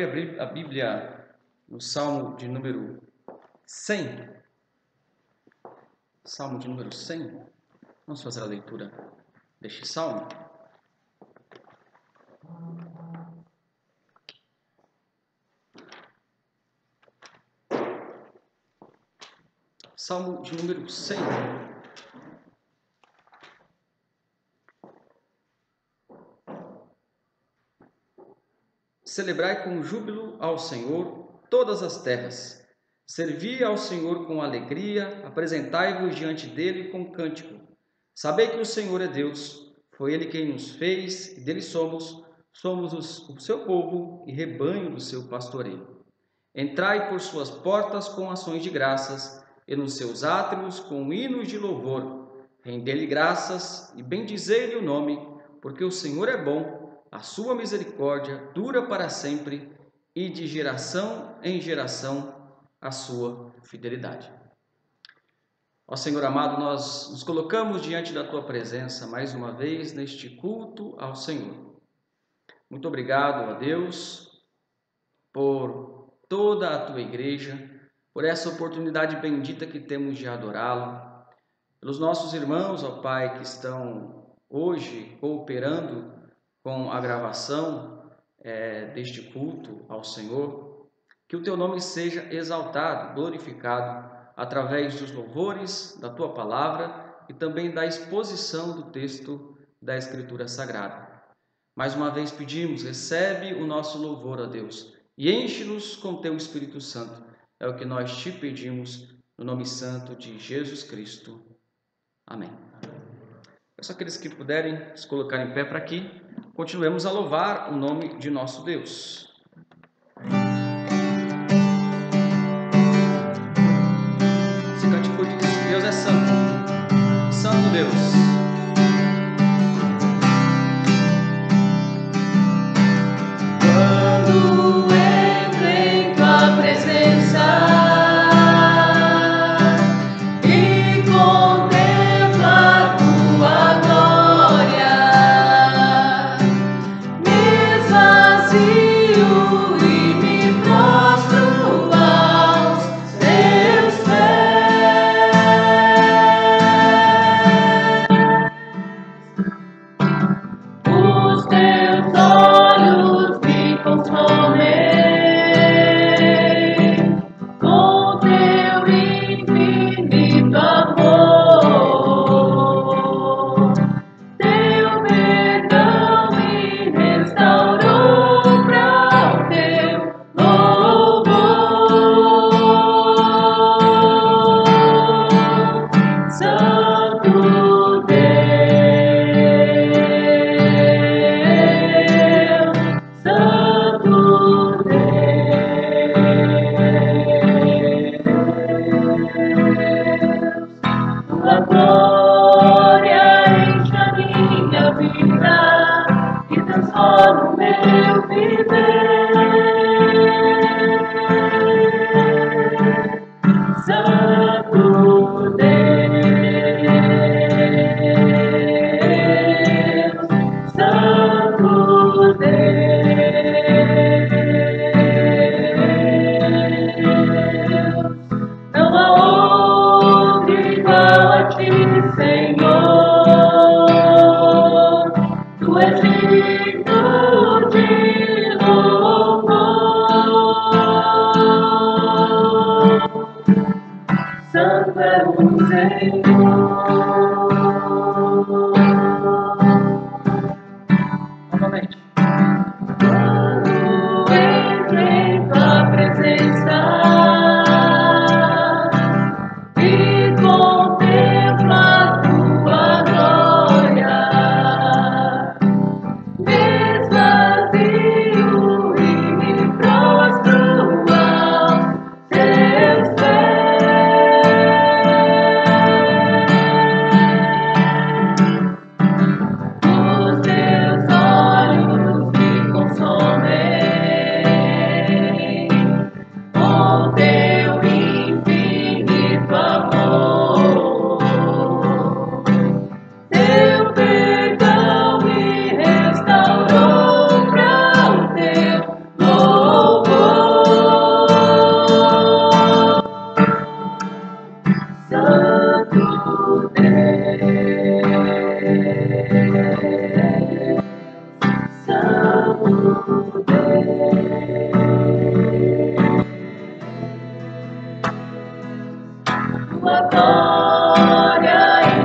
abrir a Bíblia no Salmo de número 100. Salmo de número 100. Vamos fazer a leitura deste salmo. Salmo de número 100. Celebrai com júbilo ao Senhor todas as terras. Servi ao Senhor com alegria, apresentai-vos diante dele com cântico. Sabei que o Senhor é Deus, foi ele quem nos fez, e dele somos o seu povo e rebanho do seu pastoreio. Entrai por suas portas com ações de graças, e nos seus átrios com hinos de louvor. Rendei-lhe graças e bendizei-lhe o nome, porque o Senhor é bom. A sua misericórdia dura para sempre, e de geração em geração a sua fidelidade. Ó Senhor amado, nós nos colocamos diante da tua presença mais uma vez neste culto ao Senhor. Muito obrigado a Deus por toda a tua igreja, por essa oportunidade bendita que temos de adorá-lo, pelos nossos irmãos, ó Pai, que estão hoje cooperando com a gravação deste culto ao Senhor, que o teu nome seja exaltado, glorificado, através dos louvores da tua palavra e também da exposição do texto da Escritura Sagrada. Mais uma vez pedimos, recebe o nosso louvor a Deus e enche-nos com teu Espírito Santo. É o que nós te pedimos no nome santo de Jesus Cristo. Amém. Peço àqueles que puderem se colocar em pé para que continuemos a louvar o nome de nosso Deus. Esse cântico diz: Deus é santo, santo Deus. Quando entro em tua presença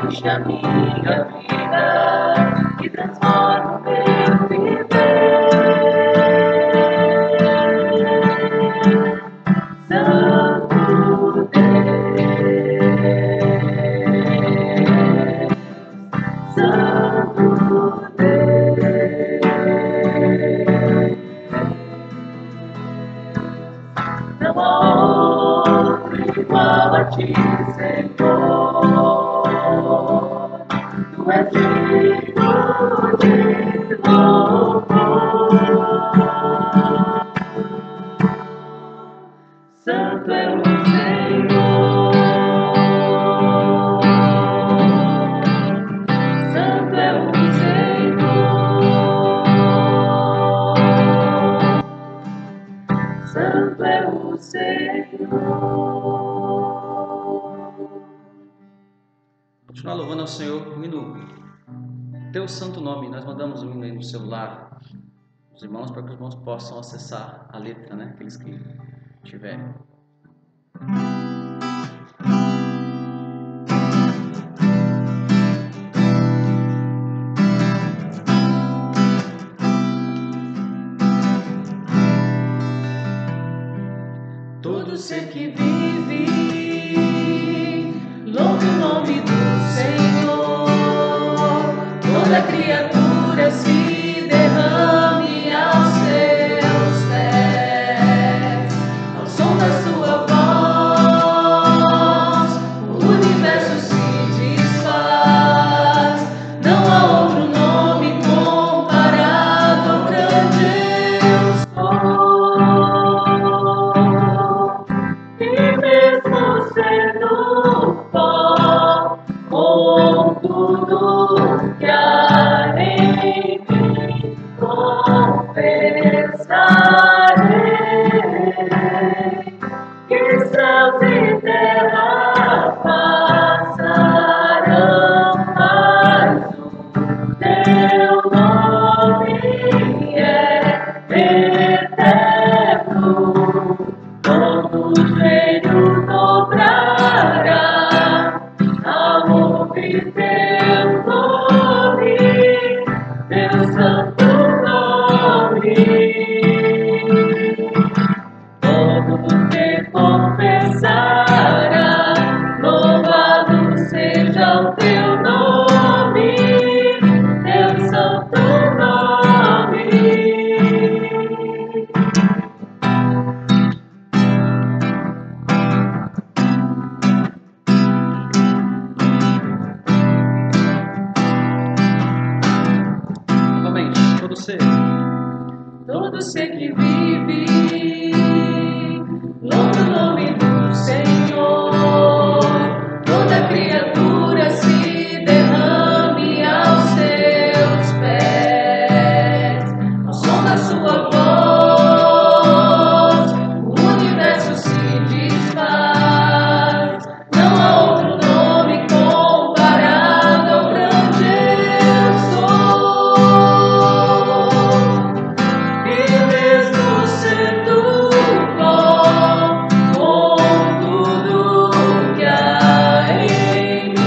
enche a minha vida e transforma o meu viver. Santo Deus, Santo Deus, não há outro igual a ti, Senhor. Tu és digno de louvor. Santo é o Senhor, Santo é o Senhor, Santo é o Senhor. Continuar louvando ao Senhor, o hino Teu Santo Nome. Nós mandamos o hino aí no celular os irmãos, para que os irmãos possam acessar a letra, né? Aqueles que tiverem. Todo ser que vive, louve o nome do Senhor. Toda criatura se derrame aos seus pés. Ao som da sua voz, o universo se desfaz. Não há outro nome comparado ao grande eu sou. E mesmo sendo pó, com tudo que há em mim, confessarei que céus e terra passarão, mas o teu nome é eterno. Todo joelho dobrará ao ouvir teu nome, teu santo nome. Todo que confessará, louvado seja o teu nome, teu santo nome. Novamente, Todo ser que vive, louve o nome do Senhor. Toda criatura se derrame aos seus pés. Ao som da sua voz, o universo se desfaz. Não há outro nome comparado ao grande eu sou. E mesmo sendo pó, com tudo que há em mim,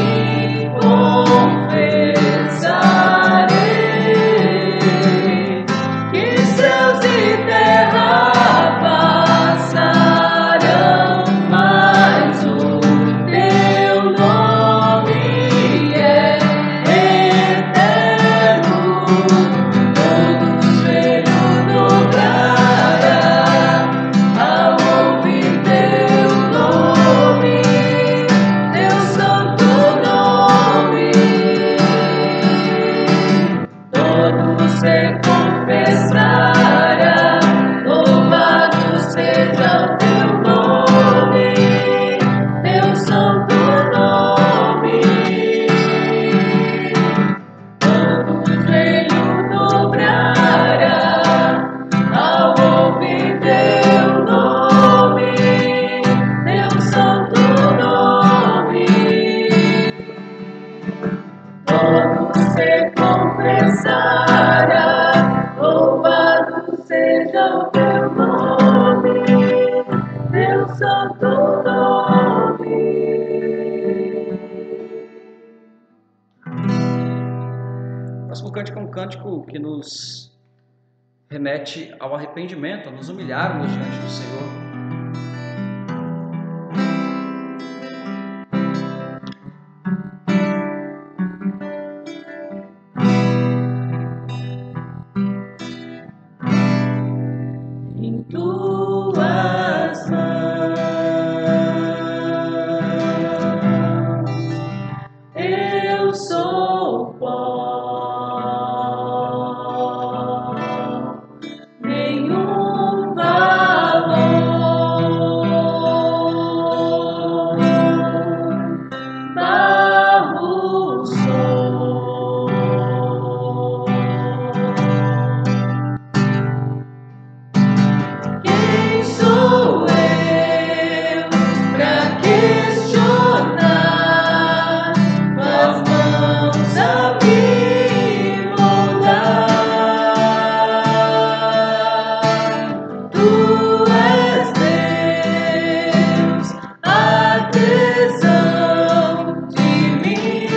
próximo cântico é um cântico que nos remete ao arrependimento, a nos humilharmos diante do Senhor. Em tuas mãos eu sou pó, nenhum valor, barro sou. Quem sou eu pra questionar? Tuas mãos a me moldar. Tu és Deus, artesão de mim.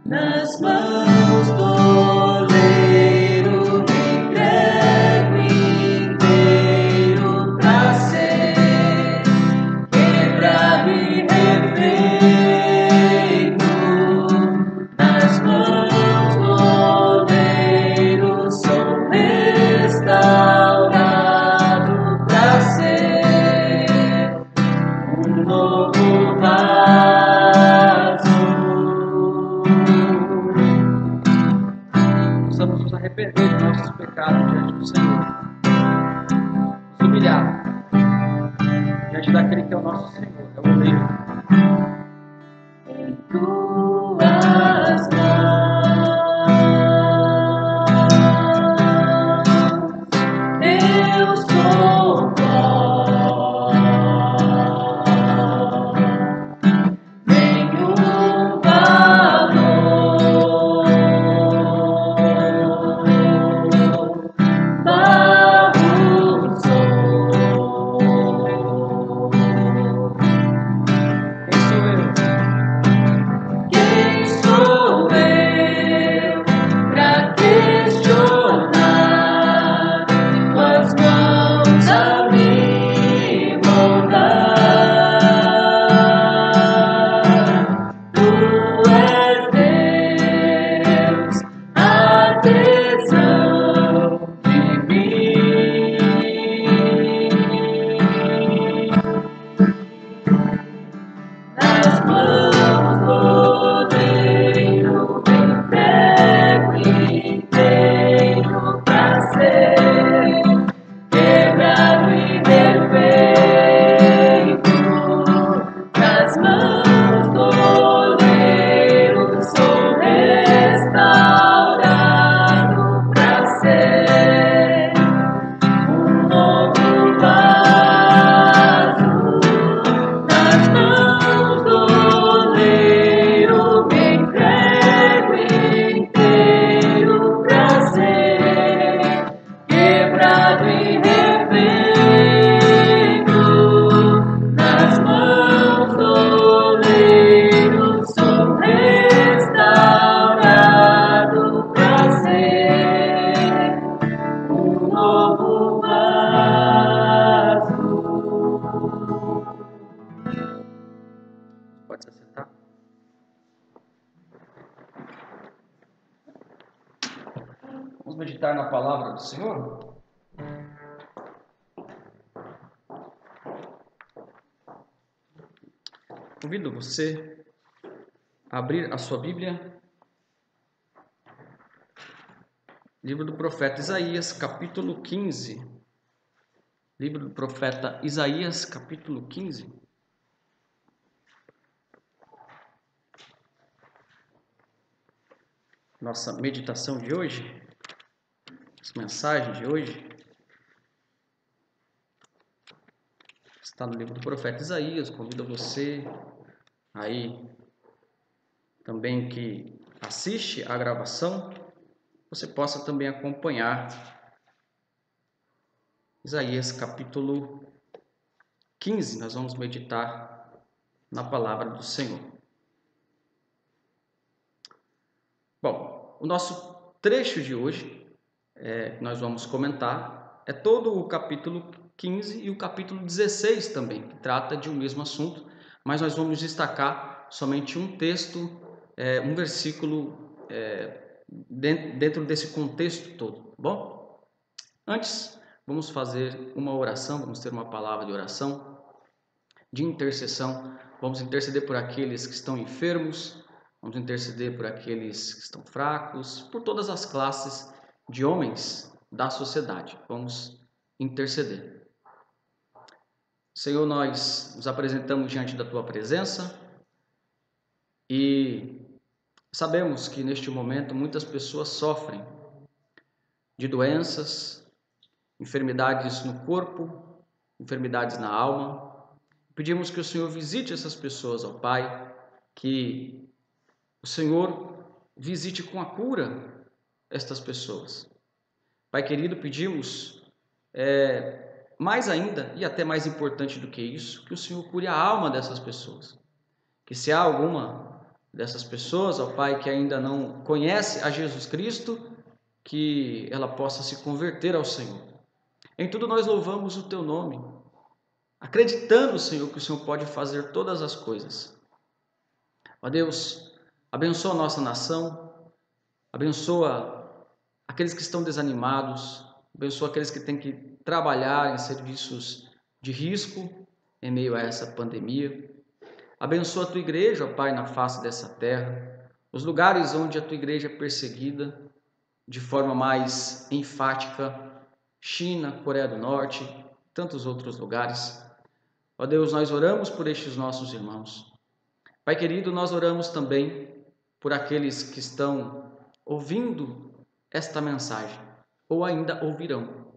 Nas mãos do oleiro me entrego inteiro pra ser quebrado e refeito. Nas mãos do oleiro sou restaurado pra ser um novo vaso. Precisamos nos arrepender de nossos pecados diante do Senhor. Nos humilhar diante daquele que é o nosso Senhor, é o oleiro. Em tuas mãos eu sou pó, nenhum valor, barro sou. Quem sou eu? Quem sou eu pra questionar? Tuas mãos a me moldar. Tu és Deus, artesão de mim. Nas mãos do oleiro me entrego inteiro pra ser quebrado e refeito. Nas mãos do oleiro sou restaurado pra ser um novo vaso. Nas mãos do oleiro me entrego inteiro pra ser quebrado e refeito. Nas mãos do oleiro sou restaurado pra ser um novo vaso. Pode se sentar. Vamos meditar na palavra do Senhor? Convido você a abrir a sua Bíblia. Livro do profeta Isaías, capítulo 15. Livro do profeta Isaías, capítulo 15. Nossa meditação de hoje, nossa mensagem de hoje, está no livro do profeta Isaías. Convido você aí também que assiste a gravação, você possa também acompanhar Isaías capítulo 15. Nós vamos meditar na palavra do Senhor. Bom, o nosso trecho de hoje, que nós vamos comentar, é todo o capítulo 15 e o capítulo 16 também, que trata de um mesmo assunto, mas nós vamos destacar somente um texto, um versículo dentro desse contexto todo, tá bom? Antes, vamos fazer uma oração, vamos ter uma palavra de oração, de intercessão. Vamos interceder por aqueles que estão enfermos, vamos interceder por aqueles que estão fracos, por todas as classes de homens da sociedade. Vamos interceder. Senhor, nós nos apresentamos diante da Tua presença e sabemos que neste momento muitas pessoas sofrem de doenças, enfermidades no corpo, enfermidades na alma. Pedimos que o Senhor visite essas pessoas, ó Pai, que o Senhor visite com a cura estas pessoas. Pai querido, pedimos mais ainda, e até mais importante do que isso, que o Senhor cure a alma dessas pessoas. Que se há alguma dessas pessoas, ó Pai, que ainda não conhece a Jesus Cristo, que ela possa se converter ao Senhor. Em tudo nós louvamos o Teu nome, acreditando, Senhor, que o Senhor pode fazer todas as coisas. Ó Deus, abençoa a nossa nação, abençoa aqueles que estão desanimados, abençoa aqueles que têm que trabalhar em serviços de risco em meio a essa pandemia. Abençoa a Tua igreja, ó Pai, na face dessa terra, os lugares onde a Tua igreja é perseguida de forma mais enfática, China, Coreia do Norte, tantos outros lugares. Ó Deus, nós oramos por estes nossos irmãos. Pai querido, nós oramos também por aqueles que estão ouvindo esta mensagem, ou ainda ouvirão.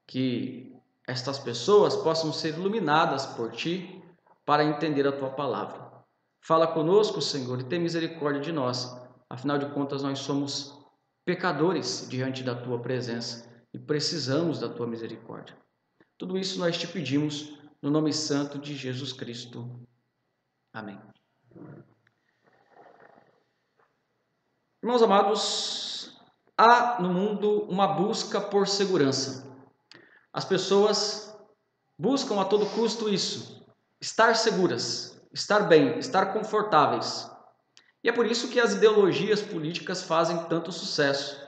Que estas pessoas possam ser iluminadas por Ti para entender a Tua palavra. Fala conosco, Senhor, e tem misericórdia de nós. Afinal de contas, nós somos pecadores diante da Tua presença e precisamos da Tua misericórdia. Tudo isso nós Te pedimos no nome santo de Jesus Cristo. Amém. Irmãos amados, há no mundo uma busca por segurança. As pessoas buscam a todo custo isso, estar seguras, estar bem, estar confortáveis. E é por isso que as ideologias políticas fazem tanto sucesso,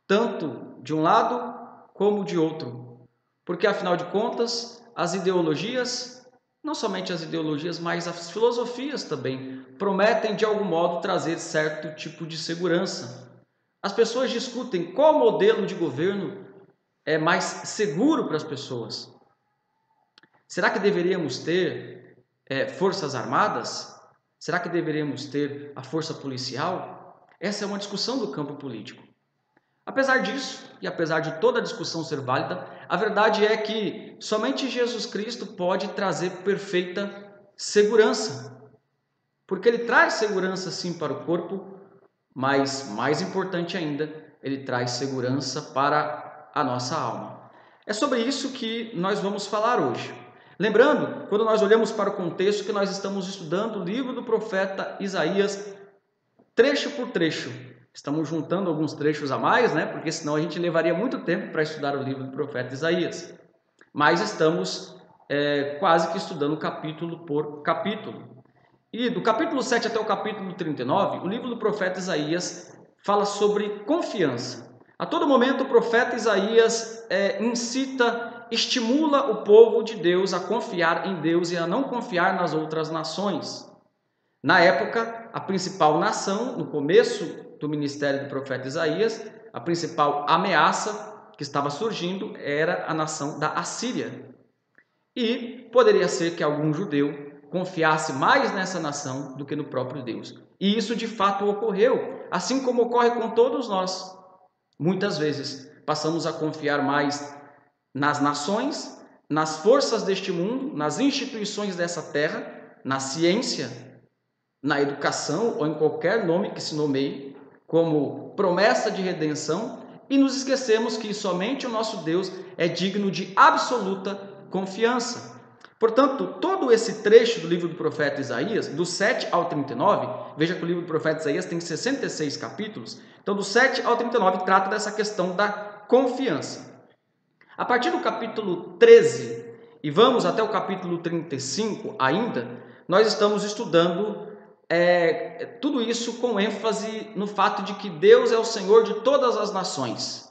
tanto de um lado como de outro. Porque, afinal de contas, as ideologias, não somente as ideologias, mas as filosofias também, prometem de algum modo trazer certo tipo de segurança. As pessoas discutem qual modelo de governo é mais seguro para as pessoas. Será que deveríamos ter forças armadas? Será que deveríamos ter a força policial? Essa é uma discussão do campo político. Apesar disso, e apesar de toda a discussão ser válida, a verdade é que somente Jesus Cristo pode trazer perfeita segurança. Porque Ele traz segurança sim para o corpo, mas mais importante ainda, Ele traz segurança para a nossa alma. É sobre isso que nós vamos falar hoje. Lembrando, quando nós olhamos para o contexto, que nós estamos estudando o livro do profeta Isaías, trecho por trecho. Estamos juntando alguns trechos a mais, né? Porque senão a gente levaria muito tempo para estudar o livro do profeta Isaías. Mas estamos quase que estudando capítulo por capítulo. E do capítulo 7 até o capítulo 39, o livro do profeta Isaías fala sobre confiança. A todo momento o profeta Isaías estimula o povo de Deus a confiar em Deus e a não confiar nas outras nações. Na época, a principal nação, no começo do ministério do profeta Isaías, a principal ameaça que estava surgindo era a nação da Assíria. E poderia ser que algum judeu confiasse mais nessa nação do que no próprio Deus. E isso de fato ocorreu, assim como ocorre com todos nós. Muitas vezes passamos a confiar mais nas nações, nas forças deste mundo, nas instituições dessa terra, na ciência, na educação ou em qualquer nome que se nomeie, como promessa de redenção, e nos esquecemos que somente o nosso Deus é digno de absoluta confiança. Portanto, todo esse trecho do livro do profeta Isaías, do 7 ao 39, veja que o livro do profeta Isaías tem 66 capítulos, então do 7 ao 39 trata dessa questão da confiança. A partir do capítulo 13 e vamos até o capítulo 35 ainda, nós estamos estudando tudo isso com ênfase no fato de que Deus é o Senhor de todas as nações.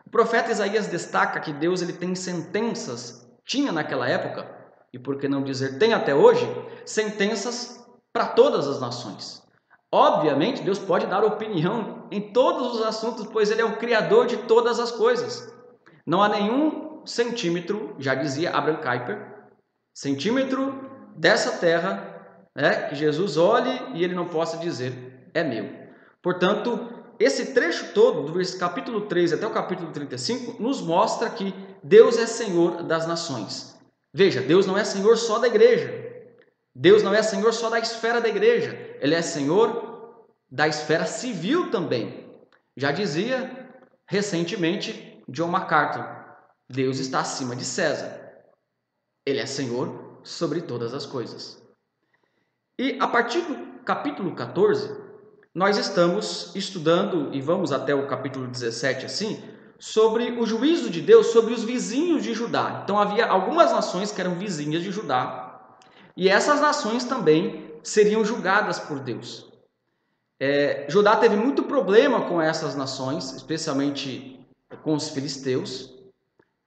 O profeta Isaías destaca que Deus ele tem sentenças, tinha naquela época, e por que não dizer tem até hoje, sentenças para todas as nações. Obviamente, Deus pode dar opinião em todos os assuntos, pois Ele é o Criador de todas as coisas. Não há nenhum centímetro, já dizia Abraham Kuyper, centímetro dessa terra, que Jesus olhe e Ele não possa dizer, é meu. Portanto, esse trecho todo, do capítulo 13 até o capítulo 35, nos mostra que Deus é Senhor das nações. Veja, Deus não é Senhor só da igreja. Deus não é Senhor só da esfera da igreja. Ele é Senhor da esfera civil também. Já dizia recentemente John MacArthur, Deus está acima de César. Ele é Senhor sobre todas as coisas. E a partir do capítulo 14, nós estamos estudando, e vamos até o capítulo 17 assim, sobre o juízo de Deus sobre os vizinhos de Judá. Então havia algumas nações que eram vizinhas de Judá, e essas nações também seriam julgadas por Deus. Judá teve muito problema com essas nações, especialmente com os filisteus,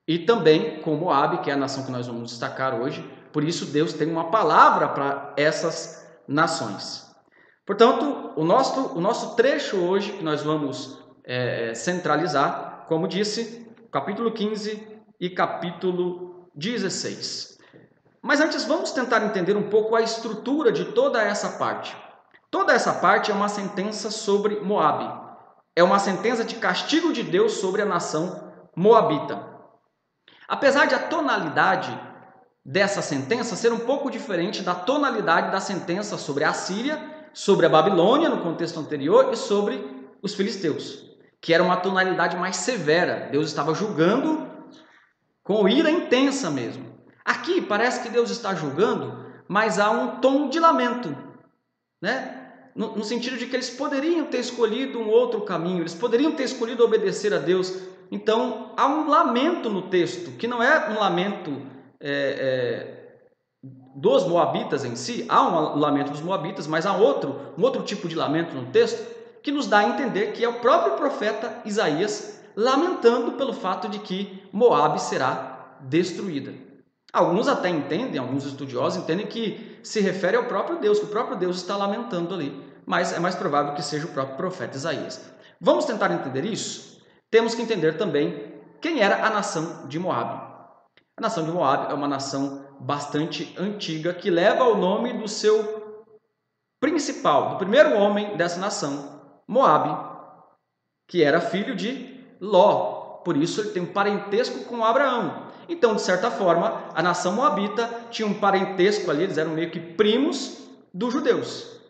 e também com Moabe, que é a nação que nós vamos destacar hoje. Por isso Deus tem uma palavra para essas nações. Portanto, o nosso trecho hoje, que nós vamos centralizar, como disse, capítulo 15 e capítulo 16. Mas antes, vamos tentar entender um pouco a estrutura de toda essa parte. Toda essa parte é uma sentença sobre Moabe. É uma sentença de castigo de Deus sobre a nação moabita. Apesar de a tonalidade dessa sentença ser um pouco diferente da tonalidade da sentença sobre a Síria, sobre a Babilônia, no contexto anterior, e sobre os filisteus, que era uma tonalidade mais severa. Deus estava julgando com ira intensa mesmo. Aqui parece que Deus está julgando, mas há um tom de lamento, no sentido de que eles poderiam ter escolhido um outro caminho, eles poderiam ter escolhido obedecer a Deus. Então, há um lamento no texto, que não é um lamento dos moabitas em si, há um lamento dos moabitas, mas há um outro tipo de lamento no texto, que nos dá a entender que é o próprio profeta Isaías lamentando pelo fato de que Moabe será destruída. Alguns até entendem, alguns estudiosos entendem que se refere ao próprio Deus, que o próprio Deus está lamentando ali, mas é mais provável que seja o próprio profeta Isaías. Vamos tentar entender isso? Temos que entender também quem era a nação de Moabe. A nação de Moabe é uma nação bastante antiga que leva o nome do seu principal, do primeiro homem dessa nação, Moabe, que era filho de Ló. Por isso ele tem um parentesco com Abraão. Então, de certa forma, a nação moabita tinha um parentesco ali, eles eram meio que primos dos judeus.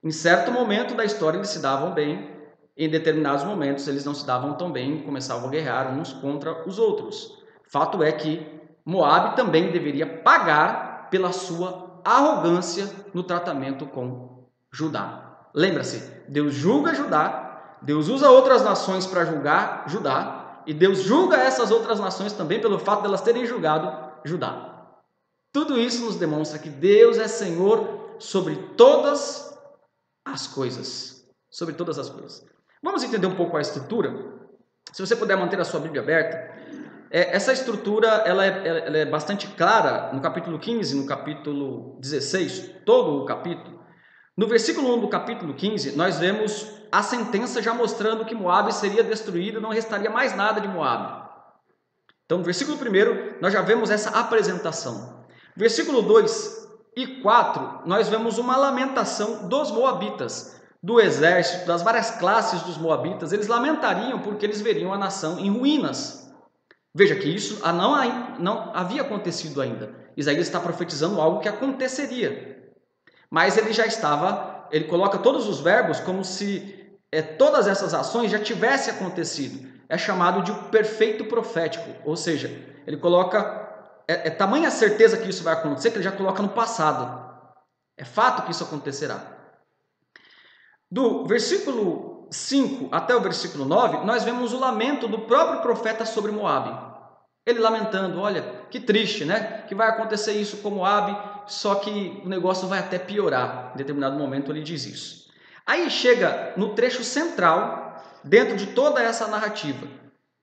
Em certo momento da história eles se davam bem, em determinados momentos eles não se davam tão bem, começavam a guerrear uns contra os outros. Fato é que Moabe também deveria pagar pela sua arrogância no tratamento com Judá. Lembra-se, Deus julga Judá, Deus usa outras nações para julgar Judá, e Deus julga essas outras nações também pelo fato de elas terem julgado Judá. Tudo isso nos demonstra que Deus é Senhor sobre todas as coisas. Sobre todas as coisas. Vamos entender um pouco a estrutura? Se você puder manter a sua Bíblia aberta, essa estrutura ela é bastante clara no capítulo 15, no capítulo 16, todo o capítulo. No versículo 1 do capítulo 15, nós vemos a sentença já mostrando que Moabe seria destruído, não restaria mais nada de Moabe. Então, no versículo 1, nós já vemos essa apresentação. Versículo 2 e 4, nós vemos uma lamentação dos moabitas, do exército, das várias classes dos moabitas. Eles lamentariam porque eles veriam a nação em ruínas. Veja que isso não havia acontecido ainda. Isaías está profetizando algo que aconteceria. Mas ele coloca todos os verbos como se todas essas ações já tivessem acontecido. É chamado de perfeito profético, ou seja, ele coloca é tamanha a certeza que isso vai acontecer que ele já coloca no passado. É fato que isso acontecerá. Do versículo 5 até o versículo 9, nós vemos o lamento do próprio profeta sobre Moabe. Ele lamentando, olha, que triste, né? Que vai acontecer isso com Moabe, só que o negócio vai até piorar. Em determinado momento ele diz isso. Aí chega no trecho central, dentro de toda essa narrativa,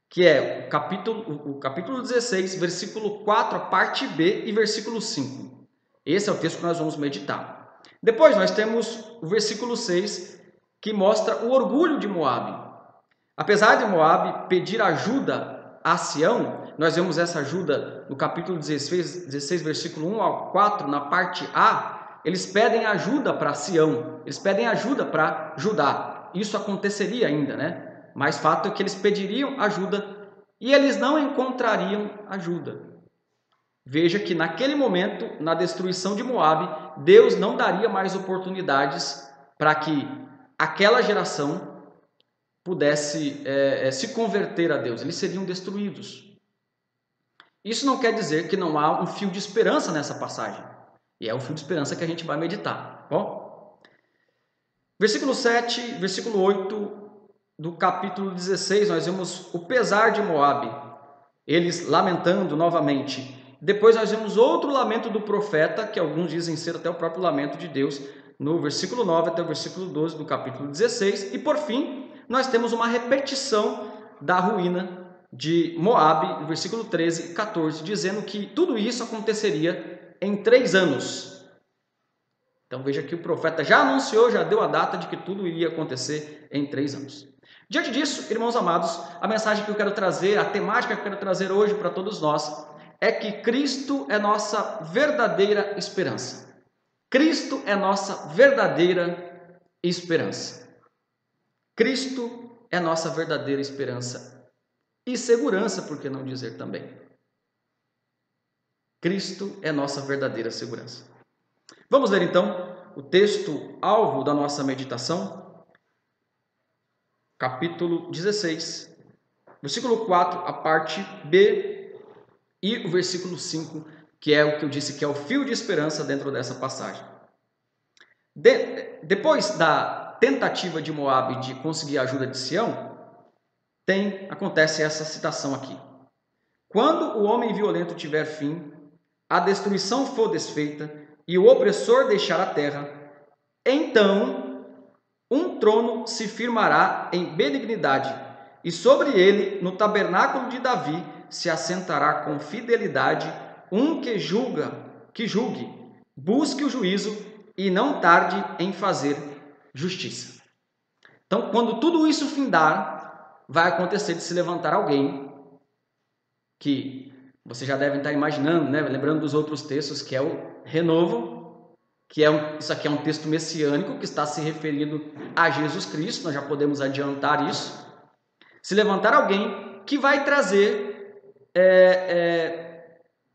que é o capítulo 16, versículo 4, a parte B e versículo 5. Esse é o texto que nós vamos meditar. Depois nós temos o versículo 6, que mostra o orgulho de Moabe. Apesar de Moabe pedir ajuda a Sião, nós vemos essa ajuda no capítulo 16, versículo 1 ao 4, na parte A, eles pedem ajuda para Sião, eles pedem ajuda para Judá. Isso aconteceria ainda, né? Mas fato é que eles pediriam ajuda e eles não encontrariam ajuda. Veja que naquele momento, na destruição de Moabe, Deus não daria mais oportunidades para que aquela geração pudesse se converter a Deus. Eles seriam destruídos. Isso não quer dizer que não há um fio de esperança nessa passagem. E é o fio de esperança que a gente vai meditar. Bom? Versículo 7, versículo 8 do capítulo 16, nós vemos o pesar de Moabe. Eles lamentando novamente. Depois nós vemos outro lamento do profeta, que alguns dizem ser até o próprio lamento de Deus, no versículo 9 até o versículo 12 do capítulo 16. E por fim, nós temos uma repetição da ruína de Moabe, no versículo 13 e 14, dizendo que tudo isso aconteceria em 3 anos. Então veja que o profeta já anunciou, já deu a data de que tudo iria acontecer em 3 anos. Diante disso, irmãos amados, a mensagem que eu quero trazer, a temática que eu quero trazer hoje para todos nós, é que Cristo é nossa verdadeira esperança. Cristo é nossa verdadeira esperança. Cristo é nossa verdadeira esperança e segurança, por que não dizer também? Cristo é nossa verdadeira segurança. Vamos ler então o texto alvo da nossa meditação. Capítulo 16, versículo 4, a parte B e o versículo 5, que é o que eu disse que é o fio de esperança dentro dessa passagem. Depois da tentativa de Moabe de conseguir a ajuda de Sião, acontece essa citação aqui. Quando o homem violento tiver fim, a destruição for desfeita e o opressor deixar a terra, então um trono se firmará em benignidade, e sobre ele, no tabernáculo de Davi, se assentará com fidelidade um que julgue, busque o juízo e não tarde em fazer justiça. Então, quando tudo isso findar, vai acontecer de se levantar alguém que vocês já devem estar imaginando, né? Lembrando dos outros textos, que é o renovo, isso aqui é um texto messiânico que está se referindo a Jesus Cristo, nós já podemos adiantar isso. Se levantar alguém que vai trazer,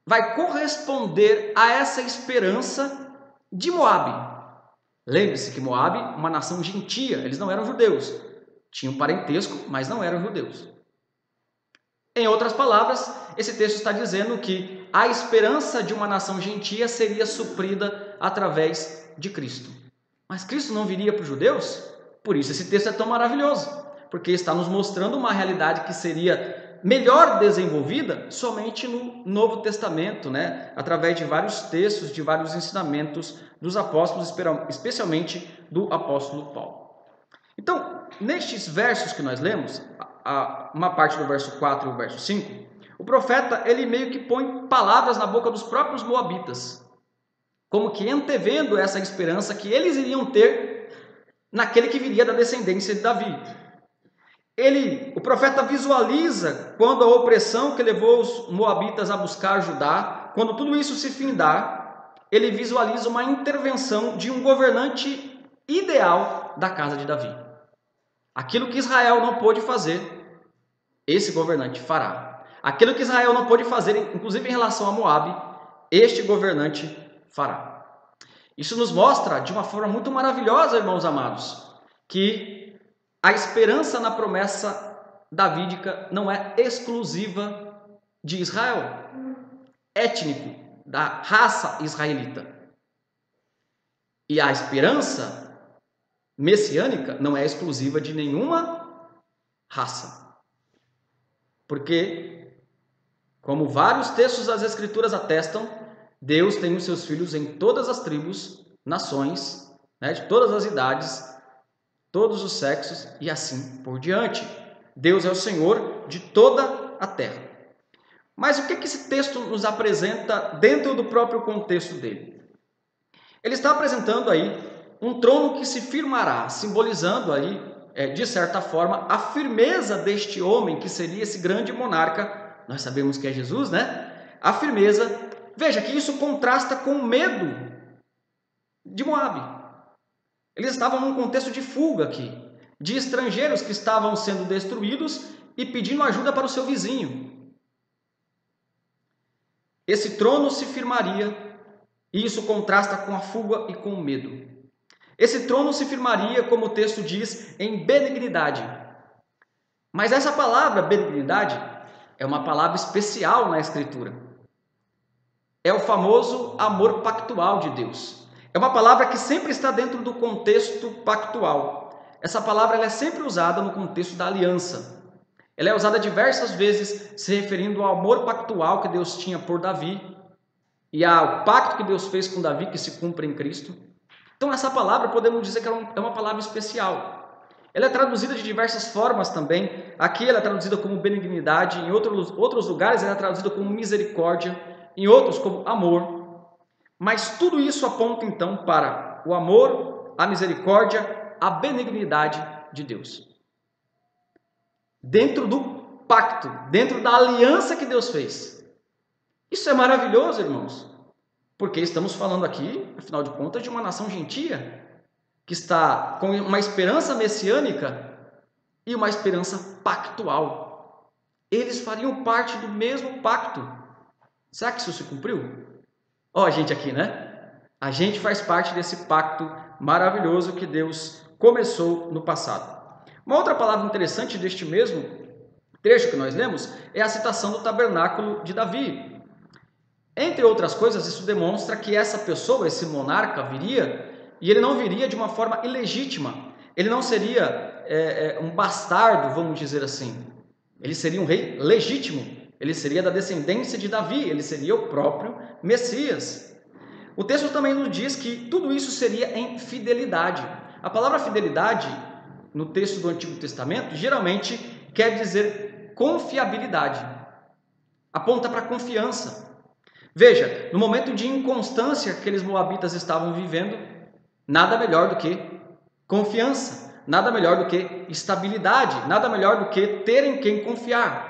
vai corresponder a essa esperança de Moabe. Lembre-se que Moabe, uma nação gentia, eles não eram judeus. Tinham parentesco, mas não eram judeus. Em outras palavras, esse texto está dizendo que a esperança de uma nação gentia seria suprida através de Cristo. Mas Cristo não viria para os judeus? Por isso esse texto é tão maravilhoso, porque está nos mostrando uma realidade que seria melhor desenvolvida somente no Novo Testamento, né? Através de vários textos, de vários ensinamentos dos apóstolos, especialmente do apóstolo Paulo. Então, nestes versos que nós lemos, uma parte do verso 4 e o verso 5, o profeta ele meio que põe palavras na boca dos próprios moabitas, como que antevendo essa esperança que eles iriam ter naquele que viria da descendência de Davi. O profeta visualiza quando a opressão que levou os moabitas a buscar Judá, quando tudo isso se findar, ele visualiza uma intervenção de um governante ideal da casa de Davi. Aquilo que Israel não pôde fazer, esse governante fará. Aquilo que Israel não pôde fazer, inclusive em relação a Moabe, este governante fará. Isso nos mostra de uma forma muito maravilhosa, irmãos amados, que a esperança na promessa davídica não é exclusiva de Israel. étnico da raça israelita. E a esperança messiânica não é exclusiva de nenhuma raça. Porque, como vários textos das Escrituras atestam, Deus tem os seus filhos em todas as tribos, nações, de todas as idades, todos os sexos e assim por diante. Deus é o Senhor de toda a terra. Mas o que esse texto nos apresenta dentro do próprio contexto dele? Ele está apresentando aí um trono que se firmará, simbolizando aí, de certa forma, a firmeza deste homem que seria esse grande monarca. Nós sabemos que é Jesus, né? A firmeza. Veja que isso contrasta com o medo de Moabe. Eles estavam num contexto de fuga aqui, de estrangeiros que estavam sendo destruídos e pedindo ajuda para o seu vizinho. Esse trono se firmaria, e isso contrasta com a fuga e com o medo. Esse trono se firmaria, como o texto diz, em benignidade. Mas essa palavra, benignidade, é uma palavra especial na Escritura. É o famoso amor pactual de Deus. É uma palavra que sempre está dentro do contexto pactual. Essa palavra ela é sempre usada no contexto da aliança. Ela é usada diversas vezes se referindo ao amor pactual que Deus tinha por Davi e ao pacto que Deus fez com Davi que se cumpre em Cristo. Então essa palavra podemos dizer que é uma palavra especial. Ela é traduzida de diversas formas também. Aqui ela é traduzida como benignidade, em outros lugares ela é traduzida como misericórdia, em outros como amor. Mas tudo isso aponta então para o amor, a misericórdia, a benignidade de Deus. Dentro do pacto, dentro da aliança que Deus fez. Isso é maravilhoso, irmãos, porque estamos falando aqui, afinal de contas, de uma nação gentia, que está com uma esperança messiânica e uma esperança pactual. Eles fariam parte do mesmo pacto. Será que isso se cumpriu? A gente aqui, né? A gente faz parte desse pacto maravilhoso que Deus começou no passado. Uma outra palavra interessante deste mesmo trecho que nós lemos é a citação do tabernáculo de Davi. Entre outras coisas, isso demonstra que essa pessoa, esse monarca, viria, e ele não viria de uma forma ilegítima. Ele não seria um bastardo, vamos dizer assim. Ele seria um rei legítimo. Ele seria da descendência de Davi. Ele seria o próprio Messias. O texto também nos diz que tudo isso seria em fidelidade. A palavra fidelidade, no texto do Antigo Testamento, geralmente quer dizer confiabilidade. Aponta para confiança. Veja, no momento de inconstância que aqueles moabitas estavam vivendo, nada melhor do que confiança, nada melhor do que estabilidade, nada melhor do que ter em quem confiar.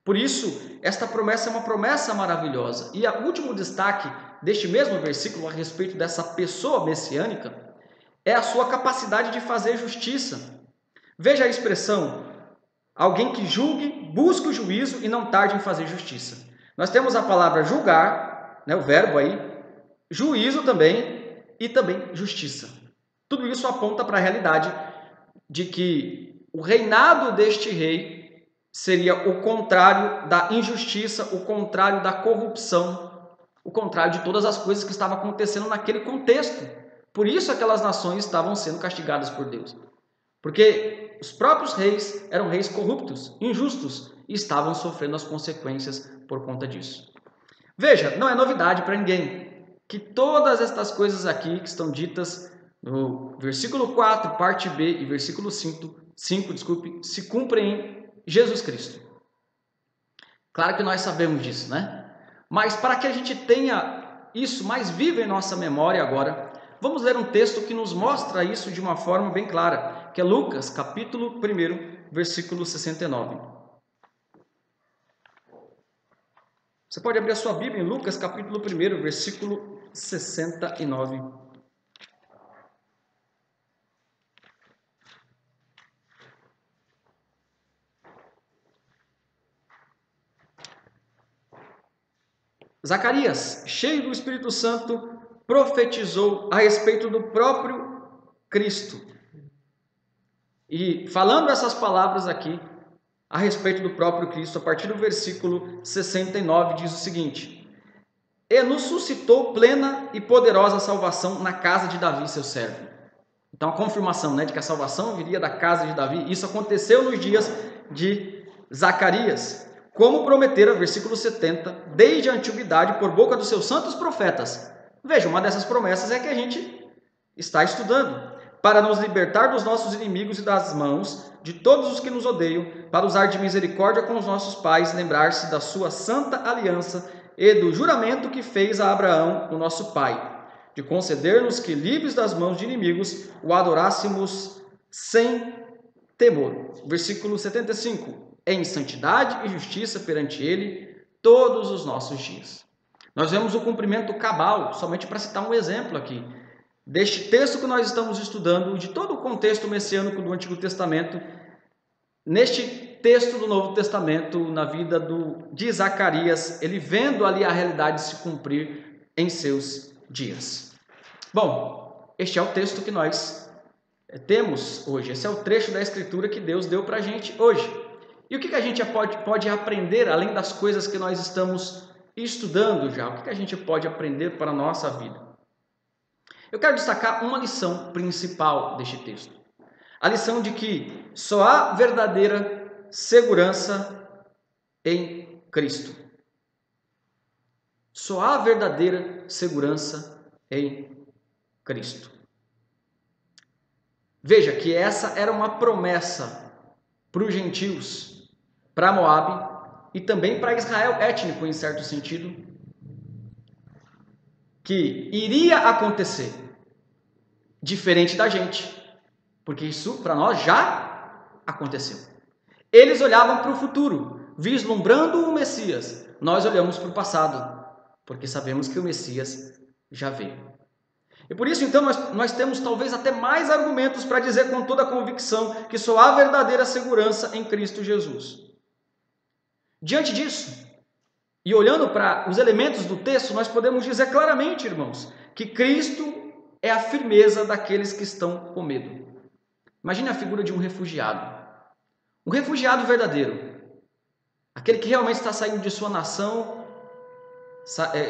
Por isso, esta promessa é uma promessa maravilhosa. E o último destaque deste mesmo versículo a respeito dessa pessoa messiânica é a sua capacidade de fazer justiça. Veja a expressão, alguém que julgue, busque o juízo e não tarde em fazer justiça. Nós temos a palavra julgar, o verbo aí, juízo também e também justiça. Tudo isso aponta para a realidade de que o reinado deste rei seria o contrário da injustiça, o contrário da corrupção, o contrário de todas as coisas que estavam acontecendo naquele contexto. Por isso aquelas nações estavam sendo castigadas por Deus. Porque os próprios reis eram reis corruptos, injustos, e estavam sofrendo as consequências por conta disso. Veja, não é novidade para ninguém que todas estas coisas aqui que estão ditas no versículo 4, parte B, e versículo 5, se cumprem em Jesus Cristo. Claro que nós sabemos disso, né? Mas para que a gente tenha isso mais vivo em nossa memória agora, vamos ler um texto que nos mostra isso de uma forma bem clara, que é Lucas, capítulo 1, versículo 69. Você pode abrir a sua Bíblia em Lucas, capítulo 1, versículo 69. Zacarias, cheio do Espírito Santo, profetizou a respeito do próprio Cristo. E falando essas palavras aqui, a respeito do próprio Cristo, a partir do versículo 69, diz o seguinte: e nos suscitou plena e poderosa salvação na casa de Davi, seu servo. Então, a confirmação, de que a salvação viria da casa de Davi, isso aconteceu nos dias de Zacarias, como prometera, versículo 70, desde a antiguidade, por boca dos seus santos profetas. Veja, uma dessas promessas é que a gente está estudando, para nos libertar dos nossos inimigos e das mãos de todos os que nos odeiam, para usar de misericórdia com os nossos pais, lembrar-se da sua santa aliança e do juramento que fez a Abraão, o nosso pai, de conceder-nos que, livres das mãos de inimigos, o adorássemos sem temor. Versículo 75. Em santidade e justiça perante ele todos os nossos dias. Nós vemos o cumprimento cabal, somente para citar um exemplo aqui, deste texto que nós estamos estudando, de todo o contexto messiânico do Antigo Testamento, neste texto do Novo Testamento, na vida de Zacarias, ele vendo ali a realidade se cumprir em seus dias. Bom, este é o texto que nós temos hoje, esse é o trecho da Escritura que Deus deu para a gente hoje. E o que a gente pode aprender, além das coisas que nós estamos estudando já? O que a gente pode aprender para a nossa vida? Eu quero destacar uma lição principal deste texto. A lição de que só há verdadeira segurança em Cristo. Só há verdadeira segurança em Cristo. Veja que essa era uma promessa para os gentios, para Moabe e também para Israel étnico, em certo sentido, que iria acontecer, diferente da gente, porque isso para nós já aconteceu. Eles olhavam para o futuro, vislumbrando o Messias. Nós olhamos para o passado, porque sabemos que o Messias já veio. E por isso, então, nós temos talvez até mais argumentos para dizer com toda a convicção que só há verdadeira segurança em Cristo Jesus. Diante disso, e olhando para os elementos do texto, nós podemos dizer claramente, irmãos, que Cristo é a firmeza daqueles que estão com medo. Imagine a figura de um refugiado. Um refugiado verdadeiro. Aquele que realmente está saindo de sua nação,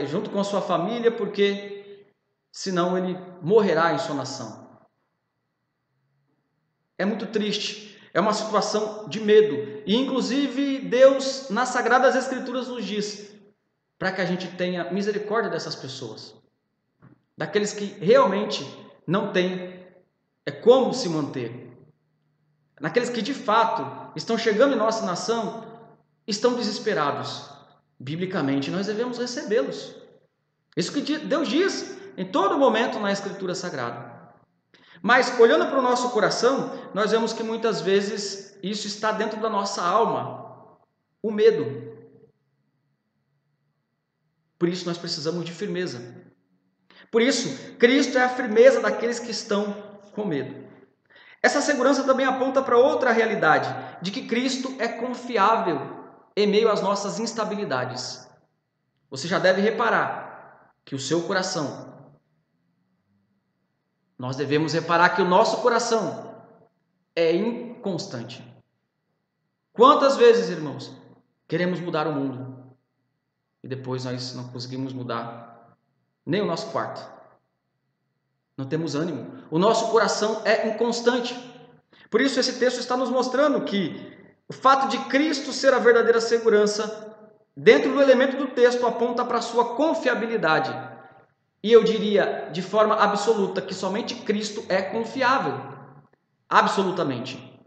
junto com a sua família, porque senão ele morrerá em sua nação. É muito triste. É uma situação de medo. E inclusive Deus, nas Sagradas Escrituras, nos diz para que a gente tenha misericórdia dessas pessoas. Daqueles que realmente não têm como se manter. Naqueles que de fato estão chegando em nossa nação, estão desesperados. Biblicamente nós devemos recebê-los. Isso que Deus diz em todo momento na Escritura Sagrada. Mas olhando para o nosso coração, nós vemos que muitas vezes isso está dentro da nossa alma, o medo. Por isso nós precisamos de firmeza. Por isso, Cristo é a firmeza daqueles que estão com medo. Essa segurança também aponta para outra realidade, de que Cristo é confiável em meio às nossas instabilidades. Você já deve reparar que o seu coração, nós devemos reparar que o nosso coração é inconstante. Quantas vezes, irmãos, queremos mudar o mundo e depois nós não conseguimos mudar nem o nosso quarto? Não temos ânimo. O nosso coração é inconstante. Por isso esse texto está nos mostrando que o fato de Cristo ser a verdadeira segurança, dentro do elemento do texto, aponta para a sua confiabilidade. E eu diria de forma absoluta que somente Cristo é confiável. Absolutamente.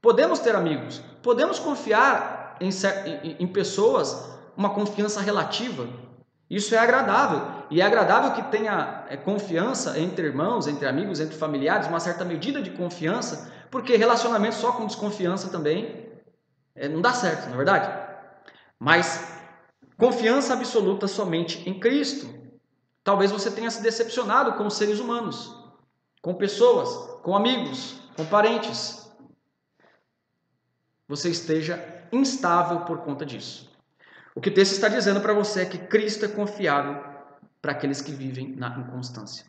Podemos ter amigos, podemos confiar em pessoas, uma confiança relativa. Isso é agradável. E é agradável que tenha confiança entre irmãos, entre amigos, entre familiares, uma certa medida de confiança, porque relacionamento só com desconfiança também não dá certo, não é verdade? Mas confiança absoluta somente em Cristo. Talvez você tenha se decepcionado com os seres humanos, com pessoas, com amigos, com parentes. Você esteja instável por conta disso. O que o texto está dizendo para você é que Cristo é confiável para aqueles que vivem na inconstância.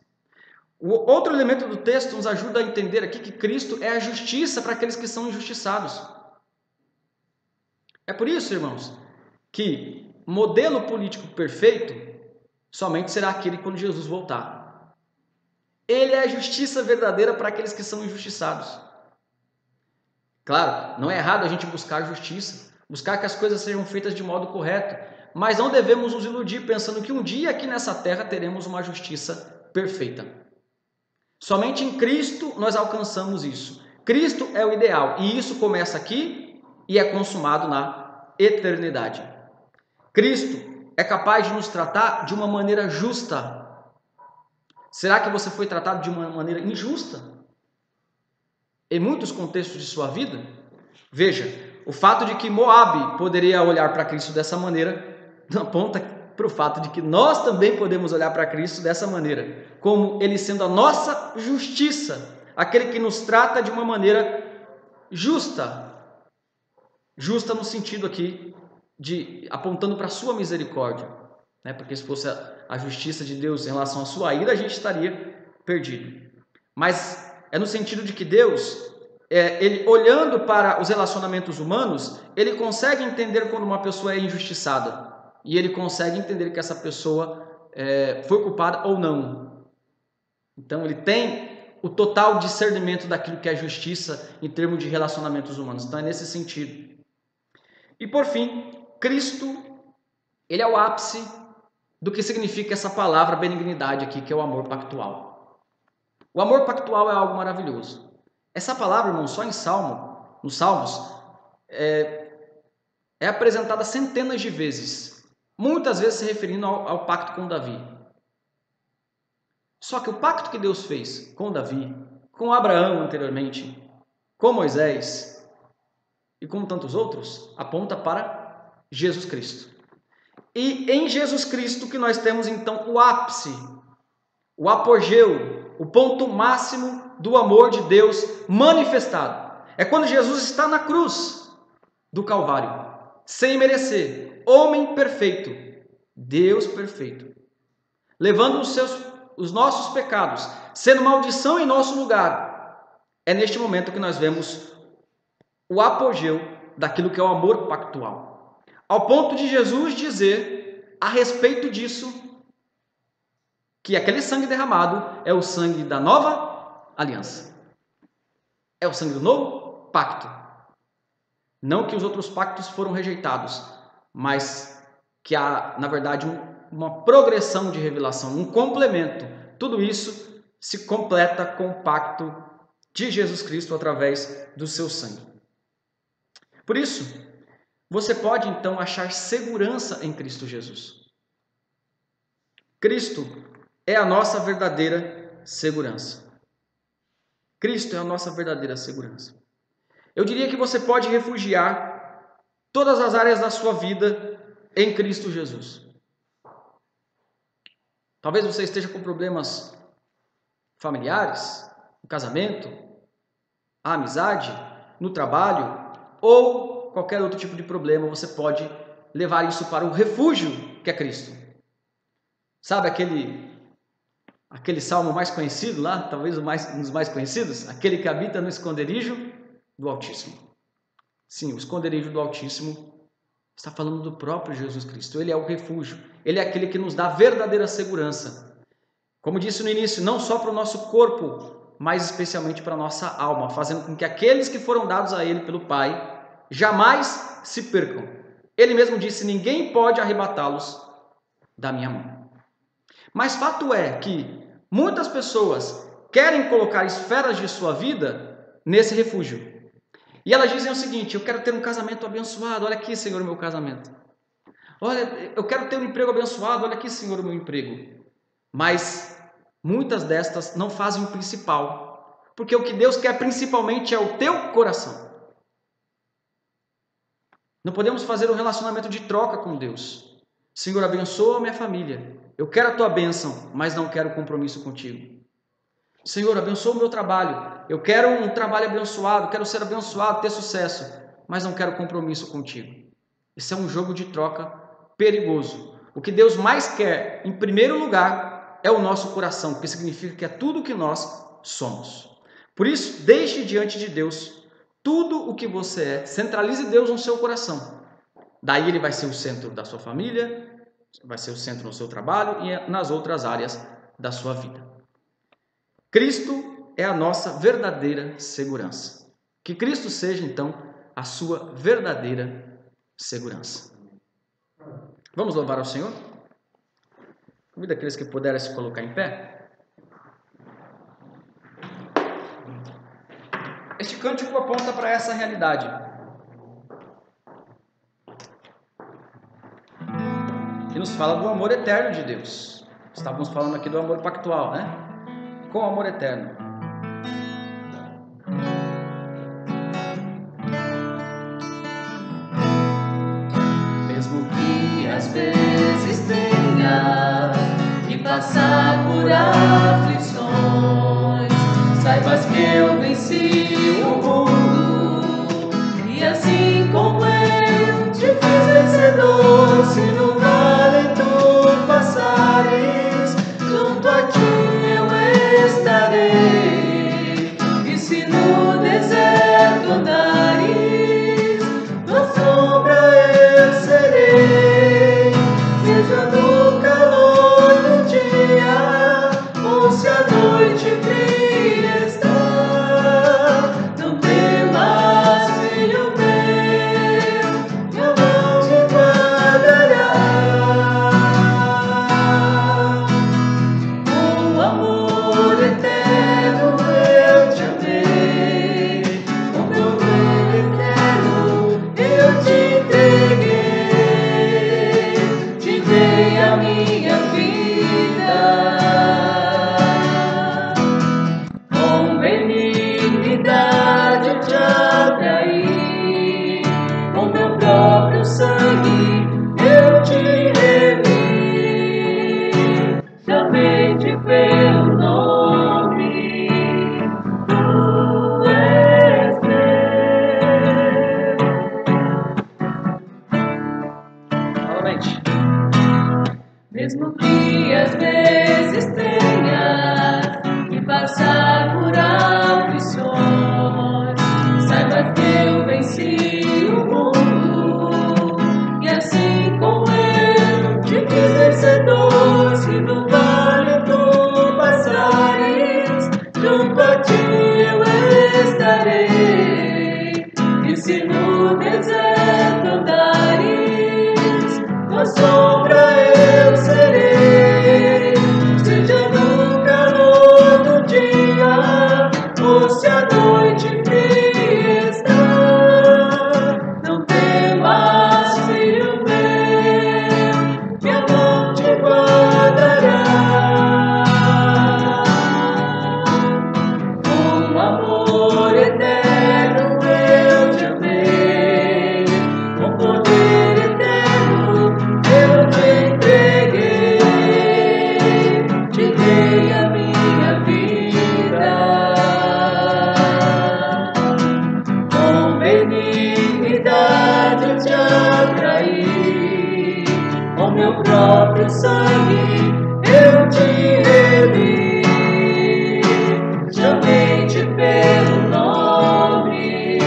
O outro elemento do texto nos ajuda a entender aqui que Cristo é a justiça para aqueles que são injustiçados. É por isso, irmãos, que modelo político perfeito somente será aquele quando Jesus voltar. Ele é a justiça verdadeira para aqueles que são injustiçados. Claro, não é errado a gente buscar justiça, buscar que as coisas sejam feitas de modo correto, mas não devemos nos iludir pensando que um dia aqui nessa terra teremos uma justiça perfeita. Somente em Cristo nós alcançamos isso. Cristo é o ideal e isso começa aqui e é consumado na eternidade. Cristo é capaz de nos tratar de uma maneira justa. Será que você foi tratado de uma maneira injusta? Em muitos contextos de sua vida? Veja, o fato de que Moabe poderia olhar para Cristo dessa maneira aponta para o fato de que nós também podemos olhar para Cristo dessa maneira, como Ele sendo a nossa justiça, aquele que nos trata de uma maneira justa. Justa no sentido aqui de apontando para a sua misericórdia, né? Porque se fosse a justiça de Deus em relação à sua ira, a gente estaria perdido. Mas é no sentido de que Deus, ele olhando para os relacionamentos humanos, ele consegue entender quando uma pessoa é injustiçada. E ele consegue entender que essa pessoa foi culpada ou não. Então ele tem o total discernimento daquilo que é justiça em termos de relacionamentos humanos. Então é nesse sentido. E por fim, Cristo, ele é o ápice do que significa essa palavra benignidade aqui, que é o amor pactual. O amor pactual é algo maravilhoso. Essa palavra, irmão, só nos Salmos, é apresentada centenas de vezes. Muitas vezes se referindo ao pacto com Davi. Só que o pacto que Deus fez com Davi, com Abraão anteriormente, com Moisés e com tantos outros, aponta para Jesus Cristo. E em Jesus Cristo que nós temos então o ápice, o apogeu, o ponto máximo do amor de Deus manifestado. É quando Jesus está na cruz do Calvário, sem merecer, homem perfeito, Deus perfeito, levando os nossos pecados, sendo maldição em nosso lugar. É neste momento que nós vemos o apogeu daquilo que é o amor pactual, ao ponto de Jesus dizer a respeito disso que aquele sangue derramado é o sangue da nova aliança, é o sangue do novo pacto. Não que os outros pactos foram rejeitados, mas que há, na verdade, uma progressão de revelação, um complemento. Tudo isso se completa com o pacto de Jesus Cristo através do seu sangue. Por isso, você pode então achar segurança em Cristo Jesus. Cristo é a nossa verdadeira segurança. Cristo é a nossa verdadeira segurança. Eu diria que você pode refugiar todas as áreas da sua vida em Cristo Jesus. Talvez você esteja com problemas familiares, no casamento, na amizade, no trabalho ou qualquer outro tipo de problema, você pode levar isso para o refúgio que é Cristo. Sabe aquele salmo mais conhecido lá, talvez um dos mais conhecidos? Aquele que habita no esconderijo do Altíssimo. Sim, o esconderijo do Altíssimo está falando do próprio Jesus Cristo. Ele é o refúgio. Ele é aquele que nos dá verdadeira segurança. Como disse no início, não só para o nosso corpo, mas especialmente para a nossa alma, fazendo com que aqueles que foram dados a Ele pelo Pai jamais se percam. Ele mesmo disse, ninguém pode arrebatá-los da minha mão. Mas fato é que muitas pessoas querem colocar esferas de sua vida nesse refúgio. E elas dizem o seguinte, eu quero ter um casamento abençoado, olha aqui, Senhor, o meu casamento. Olha, eu quero ter um emprego abençoado, olha aqui, Senhor, o meu emprego. Mas muitas destas não fazem o principal, porque o que Deus quer principalmente é o teu coração. Não podemos fazer um relacionamento de troca com Deus. Senhor, abençoa a minha família. Eu quero a tua bênção, mas não quero compromisso contigo. Senhor, abençoa o meu trabalho. Eu quero um trabalho abençoado, quero ser abençoado, ter sucesso, mas não quero compromisso contigo. Isso é um jogo de troca perigoso. O que Deus mais quer, em primeiro lugar, é o nosso coração, que significa que é tudo o que nós somos. Por isso, deixe diante de Deus tudo o que você é, centralize Deus no seu coração. Daí ele vai ser o centro da sua família, vai ser o centro no seu trabalho e nas outras áreas da sua vida. Cristo é a nossa verdadeira segurança. Que Cristo seja, então, a sua verdadeira segurança. Vamos louvar ao Senhor? Convido aqueles que puderem se colocar em pé. Este cântico aponta para essa realidade. E nos fala do amor eterno de Deus. Estávamos falando aqui do amor pactual, né? Com o amor eterno. Mesmo que às vezes tenha que passar por aflições, saibas que eu venci o mundo, e assim como eu te fiz vencedor. Se no vale tu passares, junto a ti eu estarei, e se no deserto andares, na sombra eu serei. Seja no calor do dia, ou se a noite fria está, não temas, filho meu, minha mão te guardará. Com amor eterno eu te amei, com meu bem eterno eu te entreguei, te dei a minha vida. Com benignidade eu te atraí, com meu próprio sangue eu te remi, chamei-te pelo nome, tu és meu. Novamente. Mesmo que às vezes tenha que passar por aflições, saiba que eu venci o mundo, e assim como eu te fiz vencedor. Se no vale tu passares, junto a ti eu estarei, e se no deserto andares, na sombra eu serei. Seja no calor do dia, ou se a noite fria está, não temas, filho meu, minha mão te guardará. Com amor eterno eu te amei, com poder eterno eu te entreguei, te dei a minha vida. Com benignidade eu te atraí, com meu próprio sangue eu te remi, chamei-te pelo nome,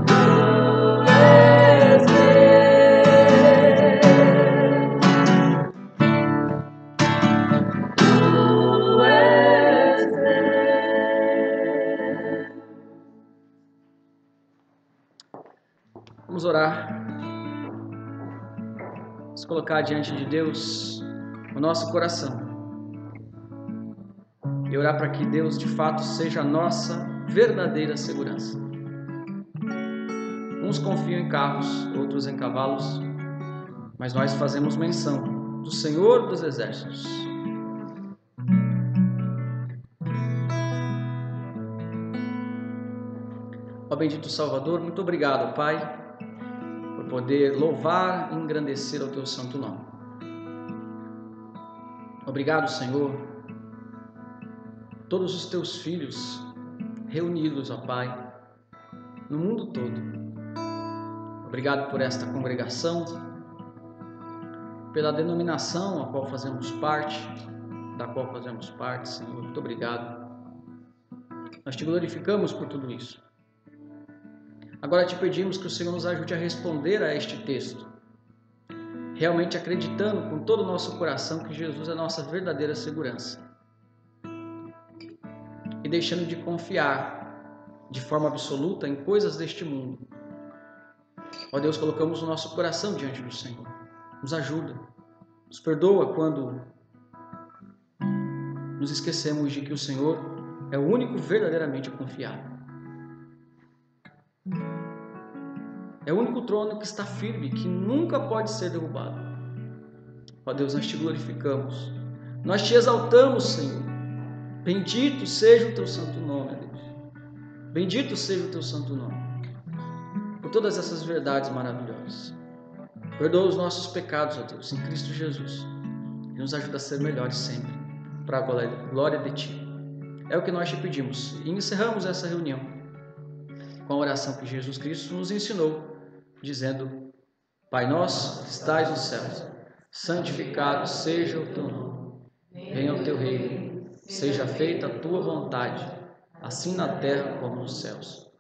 tu és meu, tu és meu. Vamos orar. Vamos colocar diante de Deus o nosso coração e orar para que Deus de fato seja a nossa verdadeira segurança. Uns confiam em carros, outros em cavalos, mas nós fazemos menção do Senhor dos Exércitos. Ó bendito Salvador, muito obrigado, Pai, por poder louvar e engrandecer o Teu santo nome. Obrigado, Senhor, todos os Teus filhos reunidos, ó Pai, no mundo todo. Obrigado por esta congregação, pela denominação a qual fazemos parte, Senhor. Muito obrigado. Nós Te glorificamos por tudo isso. Agora Te pedimos que o Senhor nos ajude a responder a este texto, realmente acreditando com todo o nosso coração que Jesus é a nossa verdadeira segurança. E deixando de confiar de forma absoluta em coisas deste mundo. Ó Deus, colocamos o nosso coração diante do Senhor. Nos ajuda, nos perdoa quando nos esquecemos de que o Senhor é o único verdadeiramente confiável. É o único trono que está firme, que nunca pode ser derrubado. Ó Deus, nós te glorificamos. Nós te exaltamos, Senhor. Bendito seja o teu santo nome, ó Deus. Bendito seja o teu santo nome. Por todas essas verdades maravilhosas. Perdoa os nossos pecados, ó Deus, em Cristo Jesus. E nos ajuda a ser melhores sempre, para a glória de Ti. É o que nós te pedimos. E encerramos essa reunião com a oração que Jesus Cristo nos ensinou, dizendo: Pai nosso que estais nos céus, santificado seja o teu nome. Venha o teu reino, seja feita a tua vontade, assim na terra como nos céus.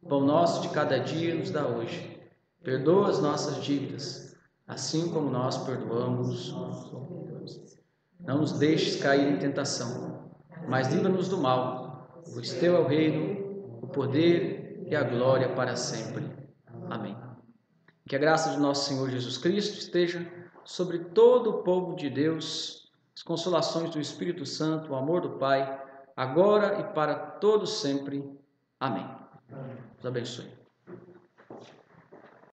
O pão nosso de cada dia nos dá hoje. Perdoa as nossas dívidas, assim como nós perdoamos os nossos devedores. Não nos deixes cair em tentação, mas livra-nos do mal, pois teu é o reino, o poder e a glória para sempre. Amém. Que a graça de nosso Senhor Jesus Cristo esteja sobre todo o povo de Deus, as consolações do Espírito Santo, o amor do Pai, agora e para todos sempre. Amém. Deus abençoe.